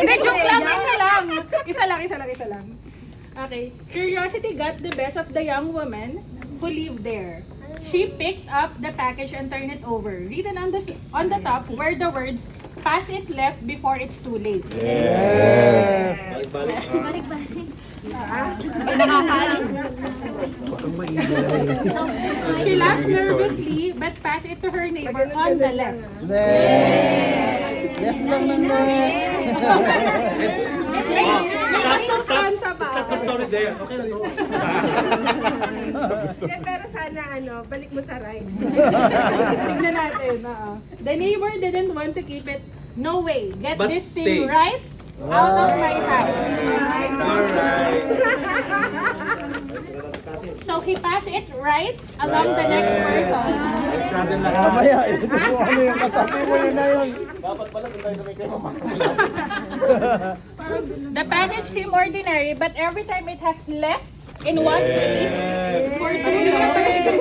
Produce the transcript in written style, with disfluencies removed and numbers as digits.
Hindi, joke lang. Isa lang. Okay. Curiosity got the best of the young woman who lived there. She picked up the package and turned it over. Written on the top were the words, "Pass it left before it's too late." She laughed nervously but passed it to her neighbor on the left. Left lang ng left. Stop the story there. Okay lang yun. Pero sana balik mo sa right. Tignan natin. The neighbor didn't want to keep it. No way. Get But this stay. thing right out of my hands. Alright. So he passed it right along the next person. Sa atin lahat. Mamaya, ito kung ano yung katabi mo yun na yun. The package seemed ordinary, but every time it has left in one place for 2 years,